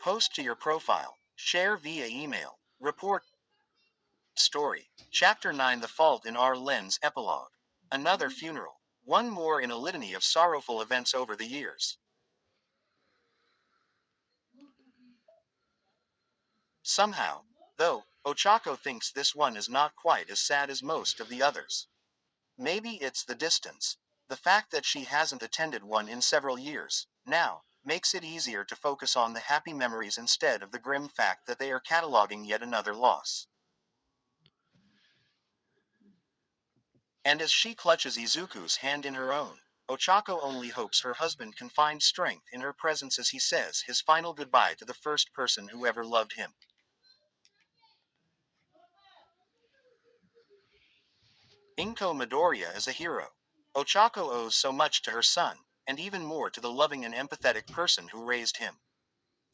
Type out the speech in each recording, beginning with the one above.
Post to your profile. Share via email. Report story. Chapter 9 The Fault in Our Lens Epilogue. Another funeral. One more in a litany of sorrowful events over the years. Somehow, though, Ochako thinks this one is not quite as sad as most of the others. Maybe it's the distance. The fact that she hasn't attended one in several years, now, makes it easier to focus on the happy memories instead of the grim fact that they are cataloging yet another loss. And as she clutches Izuku's hand in her own, Ochako only hopes her husband can find strength in her presence as he says his final goodbye to the first person who ever loved him. Inko Midoriya is a hero. Ochako owes so much to her son, and even more to the loving and empathetic person who raised him.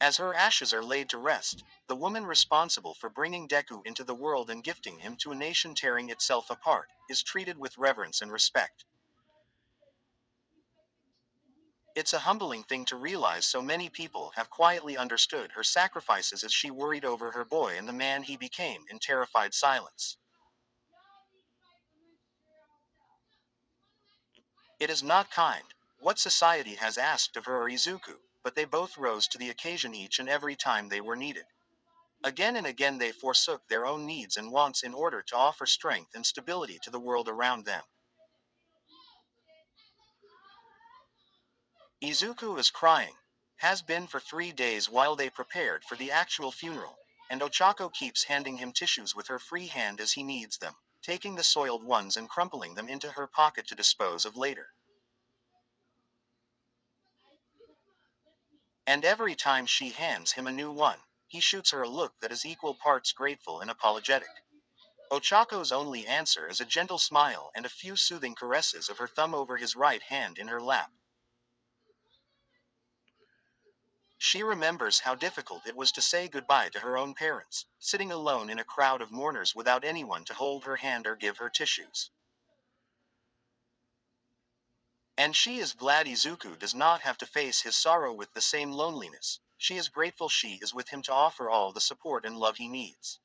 As her ashes are laid to rest, the woman responsible for bringing Deku into the world and gifting him to a nation tearing itself apart, is treated with reverence and respect. It's a humbling thing to realize so many people have quietly understood her sacrifices as she worried over her boy and the man he became in terrified silence. It is not kind, what society has asked of her or Izuku, but they both rose to the occasion each and every time they were needed. Again and again they forsook their own needs and wants in order to offer strength and stability to the world around them. Izuku is crying, has been for 3 days while they prepared for the actual funeral, and Ochako keeps handing him tissues with her free hand as he needs them, taking the soiled ones and crumpling them into her pocket to dispose of later. And every time she hands him a new one, he shoots her a look that is equal parts grateful and apologetic. Ochako's only answer is a gentle smile and a few soothing caresses of her thumb over his right hand in her lap. She remembers how difficult it was to say goodbye to her own parents, sitting alone in a crowd of mourners without anyone to hold her hand or give her tissues. And she is glad Izuku does not have to face his sorrow with the same loneliness. She is grateful she is with him to offer all the support and love he needs.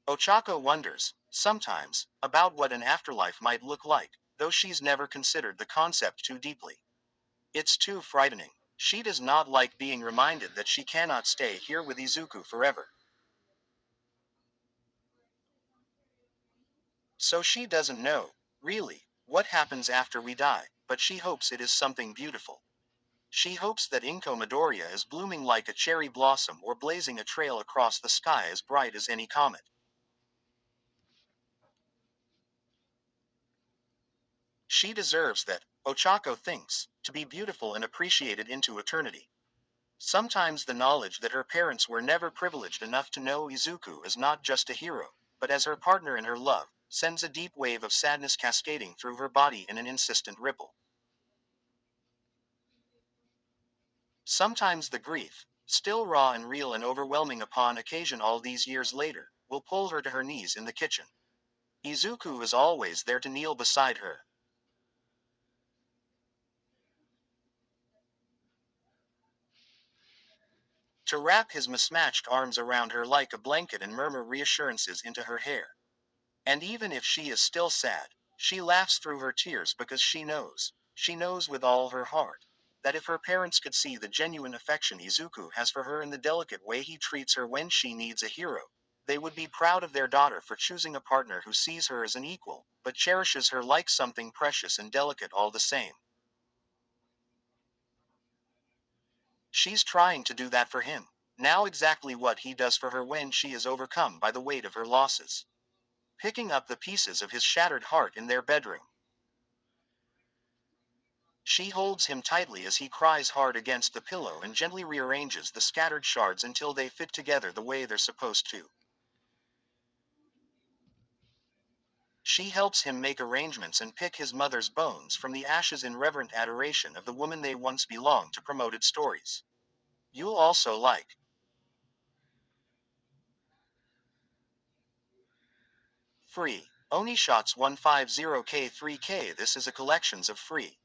Ochako wonders, sometimes, about what an afterlife might look like, though she's never considered the concept too deeply. It's too frightening. She does not like being reminded that she cannot stay here with Izuku forever. So she doesn't know, really, what happens after we die, but she hopes it is something beautiful. She hopes that Inko Midoriya is blooming like a cherry blossom or blazing a trail across the sky as bright as any comet. She deserves that, Ochako thinks, to be beautiful and appreciated into eternity. Sometimes the knowledge that her parents were never privileged enough to know Izuku as not just a hero, but as her partner in her love, sends a deep wave of sadness cascading through her body in an insistent ripple. Sometimes the grief, still raw and real and overwhelming upon occasion all these years later, will pull her to her knees in the kitchen. Izuku is always there to kneel beside her. To wrap his mismatched arms around her like a blanket and murmur reassurances into her hair. And even if she is still sad, she laughs through her tears because she knows with all her heart, that if her parents could see the genuine affection Izuku has for her and the delicate way he treats her when she needs a hero, they would be proud of their daughter for choosing a partner who sees her as an equal, but cherishes her like something precious and delicate all the same. She's trying to do that for him. Now exactly what he does for her when she is overcome by the weight of her losses. Picking up the pieces of his shattered heart in their bedroom. She holds him tightly as he cries hard against the pillow and gently rearranges the scattered shards until they fit together the way they're supposed to. She helps him make arrangements and pick his mother's bones from the ashes in reverent adoration of the woman they once belonged to. Promoted stories. You'll also like free Oni Shots 150K3K. This is a collections of free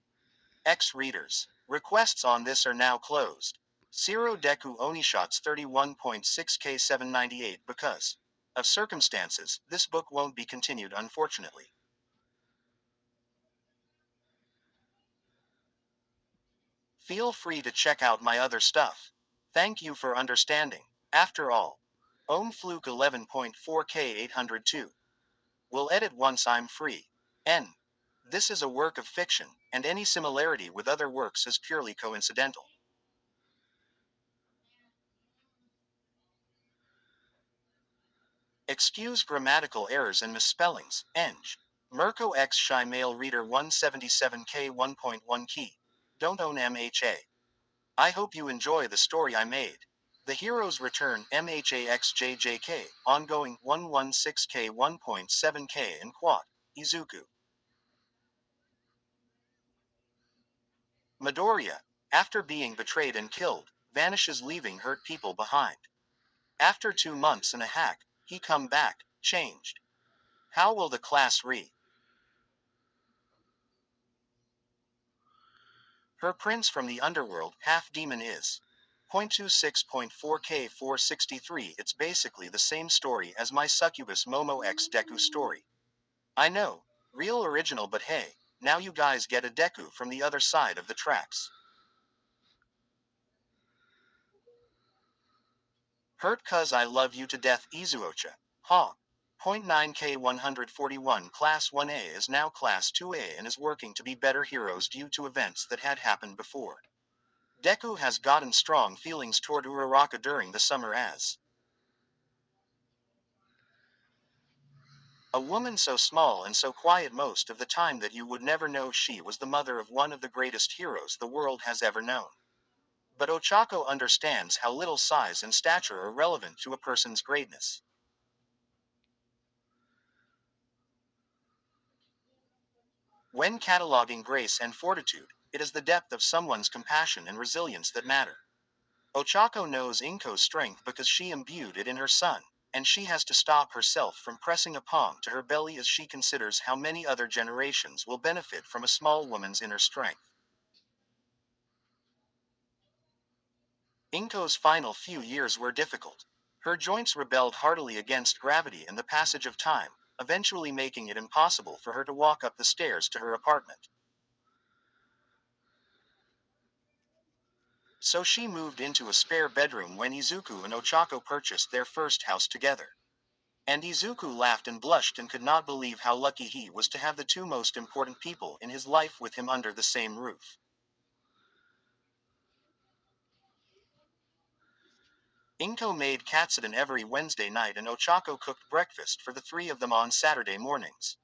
Ex-readers. Requests on this are now closed. Zero Deku Onishots 31.6K 798 because of circumstances, this book won't be continued unfortunately. Feel free to check out my other stuff. Thank you for understanding. After all, Ohm Fluke 11.4K 802. Will edit once I'm free. N. This is a work of fiction, and any similarity with other works is purely coincidental. Excuse grammatical errors and misspellings. Eng. Mirko X Shy Male Reader 177K 1.1 Key. Don't own MHA. I hope you enjoy the story I made. The Hero's Return MHAXJJK, ongoing 116K 1.7K and Quad. Izuku. Midoriya, after being betrayed and killed, vanishes leaving hurt people behind. After 2 months and a hack, he come back, changed. How will the class re? Her prince from the underworld, half demon is. 0.26.4K 463. It's basically the same story as my succubus Momo X Deku story. I know, real original, but hey, now you guys get a Deku from the other side of the tracks. Hurt cuz I love you to death Izuocha. Ha. 0.9K 141 Class 1A is now Class 2A and is working to be better heroes due to events that had happened before. Deku has gotten strong feelings toward Uraraka during the summer as a woman so small and so quiet most of the time that you would never know she was the mother of one of the greatest heroes the world has ever known. But Ochako understands how little size and stature are relevant to a person's greatness. When cataloging grace and fortitude, it is the depth of someone's compassion and resilience that matter. Ochako knows Inko's strength because she imbued it in her son, and she has to stop herself from pressing a palm to her belly as she considers how many other generations will benefit from a small woman's inner strength. Inko's final few years were difficult. Her joints rebelled heartily against gravity and the passage of time, eventually making it impossible for her to walk up the stairs to her apartment. So she moved into a spare bedroom when Izuku and Ochako purchased their first house together. And Izuku laughed and blushed and could not believe how lucky he was to have the two most important people in his life with him under the same roof. Inko made katsudon every Wednesday night and Ochako cooked breakfast for the three of them on Saturday mornings.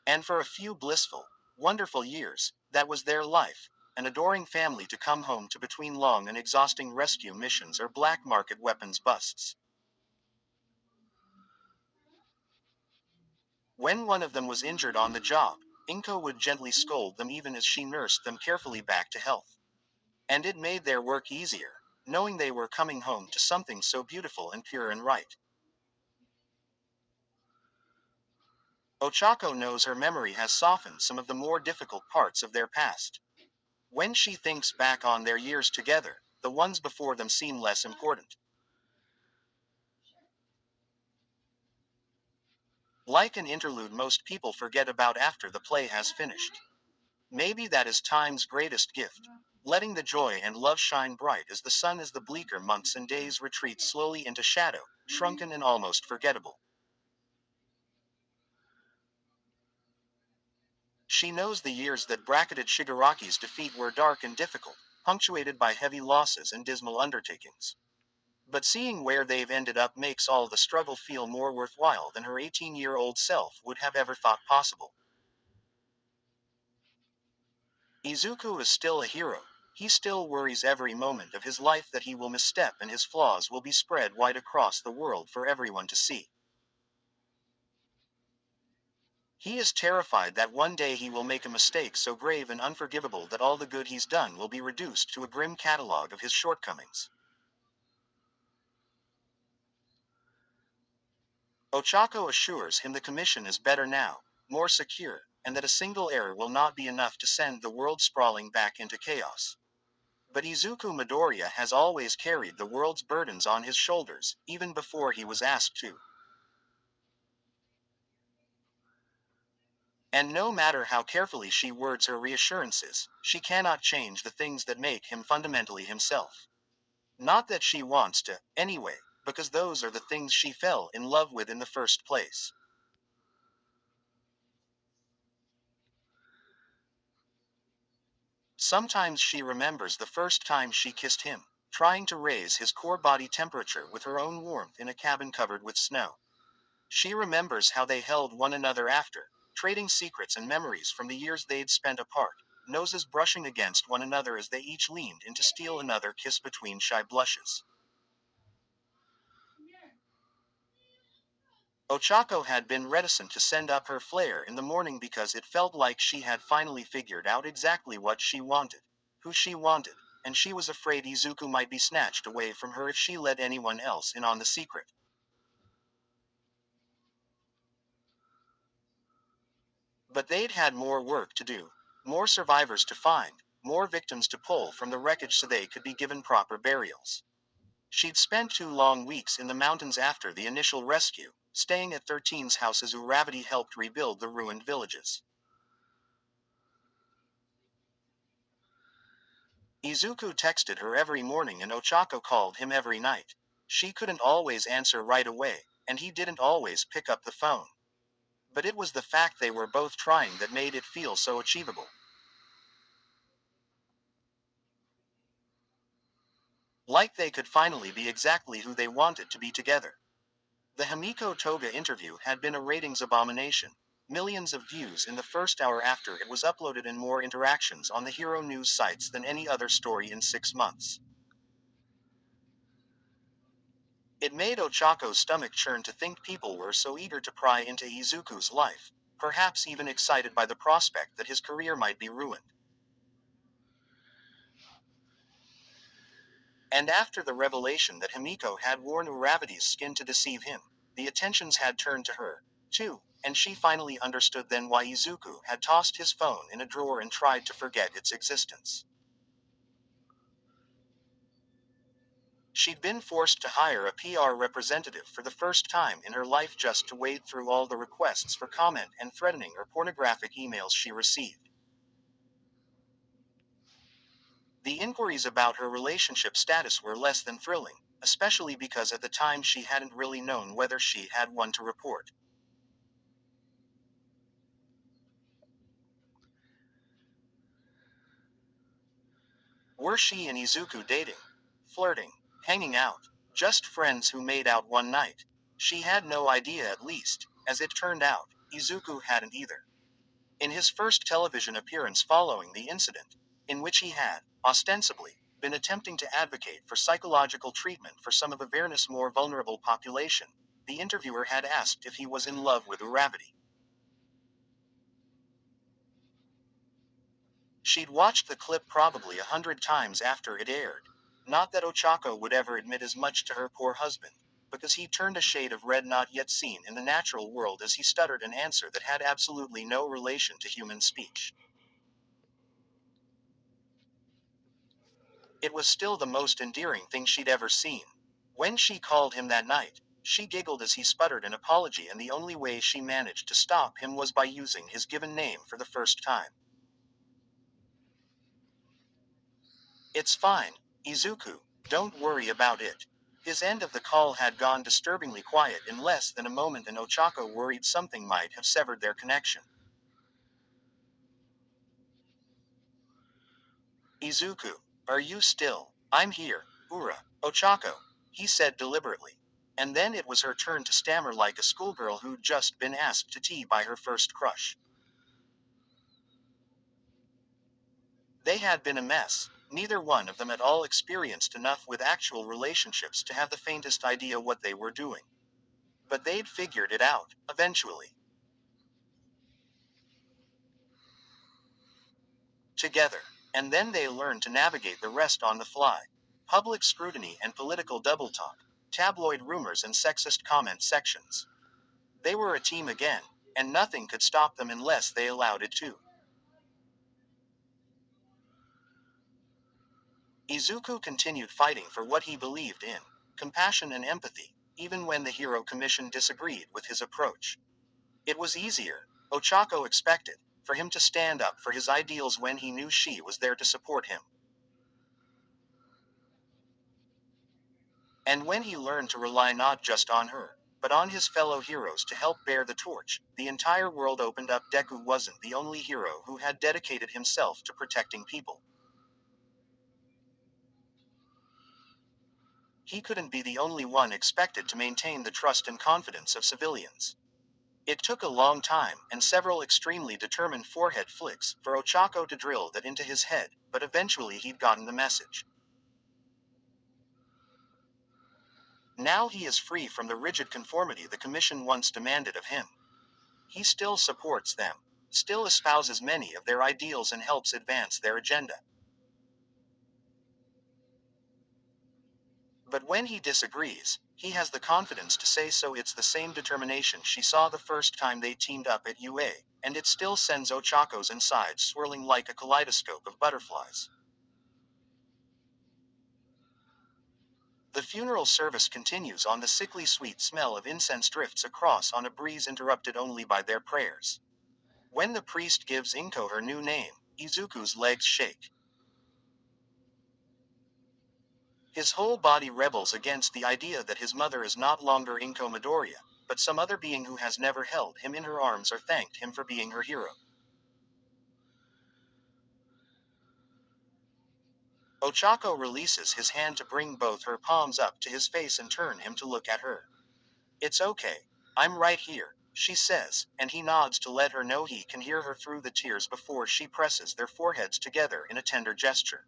And for a few blissful, wonderful years, that was their life, an adoring family to come home to between long and exhausting rescue missions or black market weapons busts. When one of them was injured on the job, Inko would gently scold them even as she nursed them carefully back to health. And it made their work easier, knowing they were coming home to something so beautiful and pure and right. Ochako knows her memory has softened some of the more difficult parts of their past. When she thinks back on their years together, the ones before them seem less important. Like an interlude most people forget about after the play has finished. Maybe that is time's greatest gift, letting the joy and love shine bright as the sun as the bleaker months and days retreat slowly into shadow, shrunken and almost forgettable. She knows the years that bracketed Shigaraki's defeat were dark and difficult, punctuated by heavy losses and dismal undertakings. But seeing where they've ended up makes all the struggle feel more worthwhile than her 18-year-old self would have ever thought possible. Izuku is still a hero. He still worries every moment of his life that he will misstep and his flaws will be spread wide across the world for everyone to see. He is terrified that one day he will make a mistake so grave and unforgivable that all the good he's done will be reduced to a grim catalogue of his shortcomings. Ochako assures him the commission is better now, more secure, and that a single error will not be enough to send the world sprawling back into chaos. But Izuku Midoriya has always carried the world's burdens on his shoulders, even before he was asked to. And no matter how carefully she words her reassurances, she cannot change the things that make him fundamentally himself. Not that she wants to, anyway, because those are the things she fell in love with in the first place. Sometimes she remembers the first time she kissed him, trying to raise his core body temperature with her own warmth in a cabin covered with snow. She remembers how they held one another after, trading secrets and memories from the years they'd spent apart, noses brushing against one another as they each leaned in to steal another kiss between shy blushes. Ochako had been reticent to send up her flare in the morning because it felt like she had finally figured out exactly what she wanted, who she wanted, and she was afraid Izuku might be snatched away from her if she let anyone else in on the secret. But they'd had more work to do, more survivors to find, more victims to pull from the wreckage so they could be given proper burials. She'd spent 2 long weeks in the mountains after the initial rescue, staying at 13's house as Uravity helped rebuild the ruined villages. Izuku texted her every morning and Ochako called him every night. She couldn't always answer right away, and he didn't always pick up the phone. But it was the fact they were both trying that made it feel so achievable. Like they could finally be exactly who they wanted to be together. The Himiko Toga interview had been a ratings abomination. Millions of views in the first hour after it was uploaded and more interactions on the hero news sites than any other story in 6 months. It made Ochako's stomach churn to think people were so eager to pry into Izuku's life, perhaps even excited by the prospect that his career might be ruined. And after the revelation that Himiko had worn Uravity's skin to deceive him, the attentions had turned to her, too, and she finally understood then why Izuku had tossed his phone in a drawer and tried to forget its existence. She'd been forced to hire a PR representative for the first time in her life just to wade through all the requests for comment and threatening or pornographic emails she received. The inquiries about her relationship status were less than thrilling, especially because at the time she hadn't really known whether she had one to report. Were she and Izuku dating? Flirting? Hanging out? Just friends who made out one night? She had no idea at least. As it turned out, Izuku hadn't either. In his first television appearance following the incident, in which he had, ostensibly, been attempting to advocate for psychological treatment for some of Avernus' more vulnerable population, the interviewer had asked if he was in love with Uravity. She'd watched the clip probably 100 times after it aired. Not that Ochako would ever admit as much to her poor husband, because he turned a shade of red not yet seen in the natural world as he stuttered an answer that had absolutely no relation to human speech. It was still the most endearing thing she'd ever seen. When she called him that night, she giggled as he sputtered an apology, and the only way she managed to stop him was by using his given name for the first time. It's fine, Izuku, don't worry about it. His end of the call had gone disturbingly quiet in less than a moment, and Ochako worried something might have severed their connection. Izuku, are you still? I'm here, Ochako, he said deliberately. And then it was her turn to stammer like a schoolgirl who'd just been asked to tea by her first crush. They had been a mess, neither one of them at all experienced enough with actual relationships to have the faintest idea what they were doing. But they'd figured it out, eventually. Together. And then they learned to navigate the rest on the fly. Public scrutiny and political double talk, tabloid rumors and sexist comment sections. They were a team again, and nothing could stop them unless they allowed it to. Izuku continued fighting for what he believed in, compassion and empathy, even when the Hero Commission disagreed with his approach. It was easier, Ochako expected, for him to stand up for his ideals when he knew she was there to support him. And when he learned to rely not just on her, but on his fellow heroes to help bear the torch, the entire world opened up. Deku wasn't the only hero who had dedicated himself to protecting people. He couldn't be the only one expected to maintain the trust and confidence of civilians. It took a long time, and several extremely determined forehead flicks, for Ochako to drill that into his head, but eventually he'd gotten the message. Now he is free from the rigid conformity the Commission once demanded of him. He still supports them, still espouses many of their ideals and helps advance their agenda. But when he disagrees, he has the confidence to say so. It's the same determination she saw the first time they teamed up at UA, and it still sends Ochako's insides swirling like a kaleidoscope of butterflies. The funeral service continues on. The sickly sweet smell of incense drifts across on a breeze interrupted only by their prayers. When the priest gives Inko her new name, Izuku's legs shake. His whole body rebels against the idea that his mother is not longer Inko Midoriya, but some other being who has never held him in her arms or thanked him for being her hero. Ochako releases his hand to bring both her palms up to his face and turn him to look at her. "It's okay. I'm right here," she says, and he nods to let her know he can hear her through the tears before she presses their foreheads together in a tender gesture.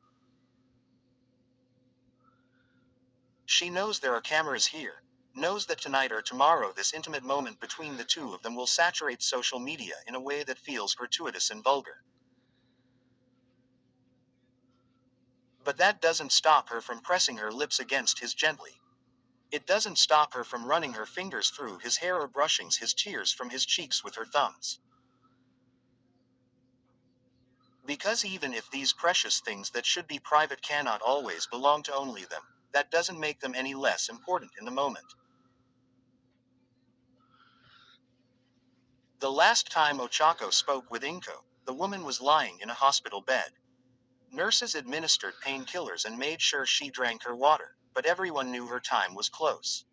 She knows there are cameras here, knows that tonight or tomorrow this intimate moment between the two of them will saturate social media in a way that feels gratuitous and vulgar. But that doesn't stop her from pressing her lips against his gently. It doesn't stop her from running her fingers through his hair or brushing his tears from his cheeks with her thumbs. Because even if these precious things that should be private cannot always belong to only them, that doesn't make them any less important in the moment. The last time Ochako spoke with Inko, the woman was lying in a hospital bed. Nurses administered painkillers and made sure she drank her water, but everyone knew her time was close.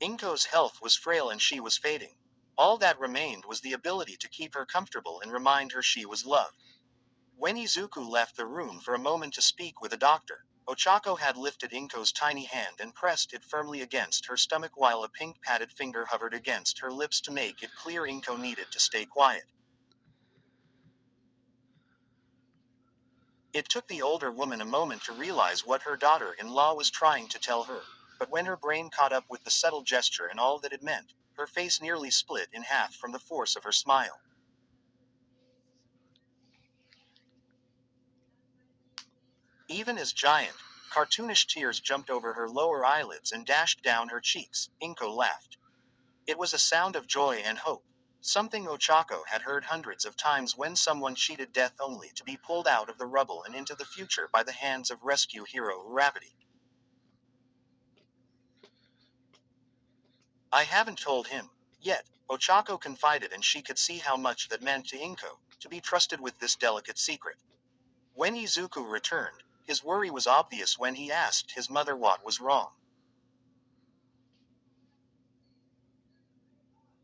Inko's health was frail and she was fading. All that remained was the ability to keep her comfortable and remind her she was loved. When Izuku left the room for a moment to speak with a doctor, Ochako had lifted Inko's tiny hand and pressed it firmly against her stomach while a pink padded finger hovered against her lips to make it clear Inko needed to stay quiet. It took the older woman a moment to realize what her daughter-in-law was trying to tell her, but when her brain caught up with the subtle gesture and all that it meant, her face nearly split in half from the force of her smile. Even as giant, cartoonish tears jumped over her lower eyelids and dashed down her cheeks, Inko laughed. It was a sound of joy and hope, something Ochako had heard hundreds of times when someone cheated death only to be pulled out of the rubble and into the future by the hands of rescue hero Uravity. "I haven't told him yet," Ochako confided, and she could see how much that meant to Inko, to be trusted with this delicate secret. When Izuku returned, his worry was obvious when he asked his mother what was wrong.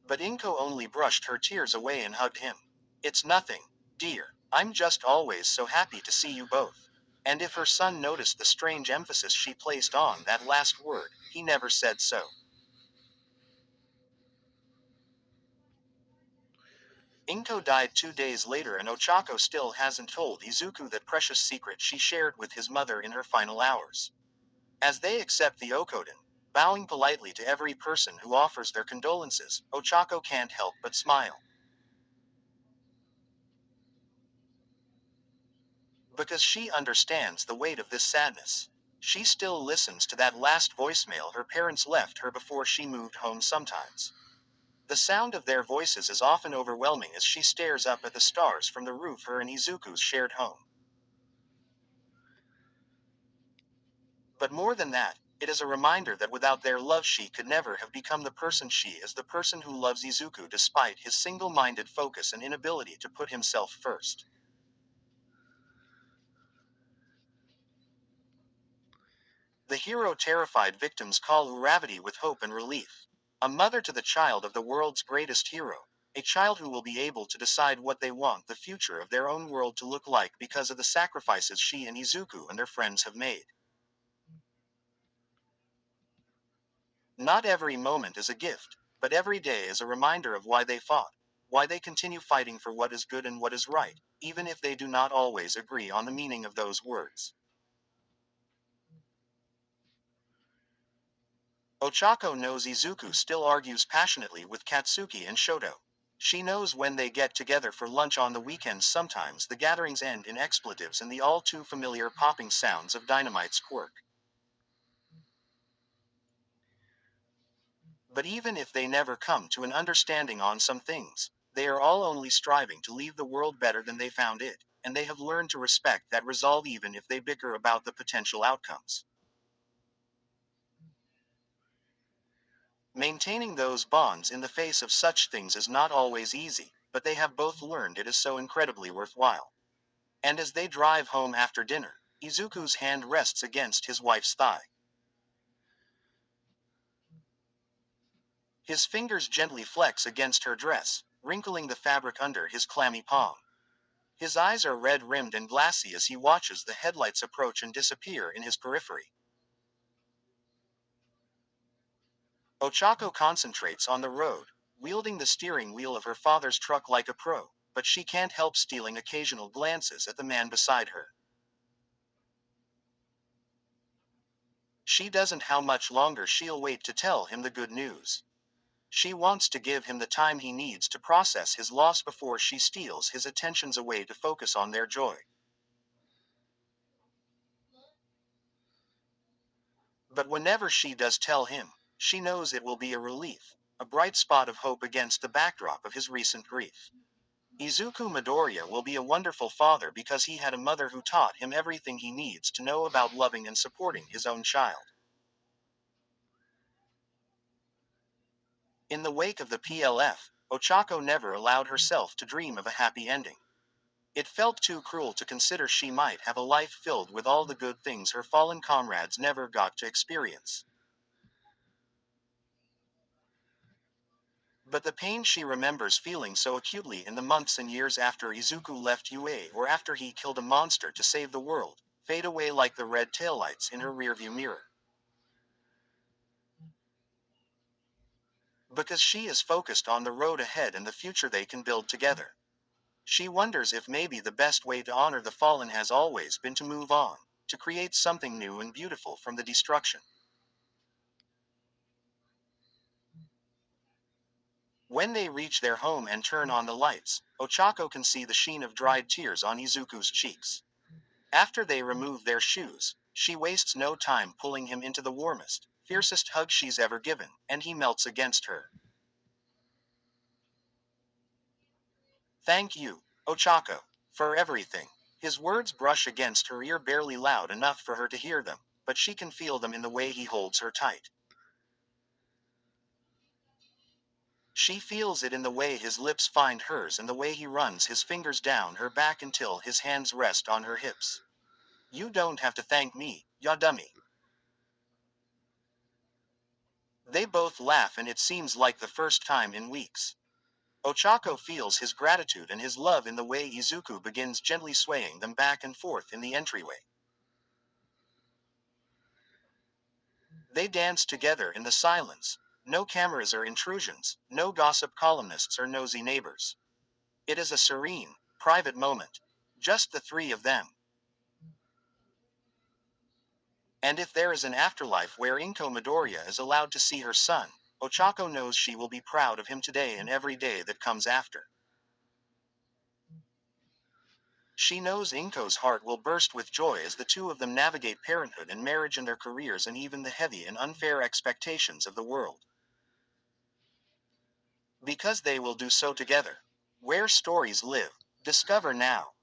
But Inko only brushed her tears away and hugged him. "It's nothing, dear. I'm just always so happy to see you both." And if her son noticed the strange emphasis she placed on that last word, he never said so. Inko died 2 days later, and Ochako still hasn't told Izuku that precious secret she shared with his mother in her final hours. As they accept the Okoden, bowing politely to every person who offers their condolences, Ochako can't help but smile. Because she understands the weight of this sadness. She still listens to that last voicemail her parents left her before she moved home sometimes. The sound of their voices is often overwhelming as she stares up at the stars from the roof her and Izuku's shared home. But more than that, it is a reminder that without their love she could never have become the person she is, the person who loves Izuku despite his single-minded focus and inability to put himself first. The hero terrified victims call Uravati with hope and relief. A mother to the child of the world's greatest hero. A child who will be able to decide what they want the future of their own world to look like because of the sacrifices she and Izuku and their friends have made. Not every moment is a gift, but every day is a reminder of why they fought, why they continue fighting for what is good and what is right, even if they do not always agree on the meaning of those words. Ochako knows Izuku still argues passionately with Katsuki and Shoto. She knows when they get together for lunch on the weekends sometimes the gatherings end in expletives and the all too familiar popping sounds of Dynamite's quirk. But even if they never come to an understanding on some things, they are all only striving to leave the world better than they found it, and they have learned to respect that resolve even if they bicker about the potential outcomes. Maintaining those bonds in the face of such things is not always easy, but they have both learned it is so incredibly worthwhile. And as they drive home after dinner, Izuku's hand rests against his wife's thigh. His fingers gently flex against her dress, wrinkling the fabric under his clammy palm. His eyes are red-rimmed and glassy as he watches the headlights approach and disappear in his periphery. Ochako concentrates on the road, wielding the steering wheel of her father's truck like a pro, but she can't help stealing occasional glances at the man beside her. She doesn't how much longer she'll wait to tell him the good news. She wants to give him the time he needs to process his loss before she steals his attentions away to focus on their joy. But whenever she does tell him, she knows it will be a relief, a bright spot of hope against the backdrop of his recent grief. Izuku Midoriya will be a wonderful father because he had a mother who taught him everything he needs to know about loving and supporting his own child. In the wake of the PLF, Ochako never allowed herself to dream of a happy ending. It felt too cruel to consider she might have a life filled with all the good things her fallen comrades never got to experience. But the pain she remembers feeling so acutely in the months and years after Izuku left UA or after he killed a monster to save the world, fade away like the red taillights in her rearview mirror. Because she is focused on the road ahead and the future they can build together. She wonders if maybe the best way to honor the fallen has always been to move on, to create something new and beautiful from the destruction. When they reach their home and turn on the lights, Ochako can see the sheen of dried tears on Izuku's cheeks. After they remove their shoes, she wastes no time pulling him into the warmest, fiercest hug she's ever given, and he melts against her. Thank you, Ochako, for everything. His words brush against her ear barely loud enough for her to hear them, but she can feel them in the way he holds her tight. She feels it in the way his lips find hers and the way he runs his fingers down her back until his hands rest on her hips. You don't have to thank me, ya dummy. They both laugh and it seems like the first time in weeks. Ochako feels his gratitude and his love in the way Izuku begins gently swaying them back and forth in the entryway. They dance together in the silence. No cameras or intrusions, no gossip columnists or nosy neighbors. It is a serene, private moment. Just the three of them. And if there is an afterlife where Inko Midoriya is allowed to see her son, Ochako knows she will be proud of him today and every day that comes after. She knows Inko's heart will burst with joy as the two of them navigate parenthood and marriage and their careers and even the heavy and unfair expectations of the world. Because they will do so together. Where stories live. Discover now.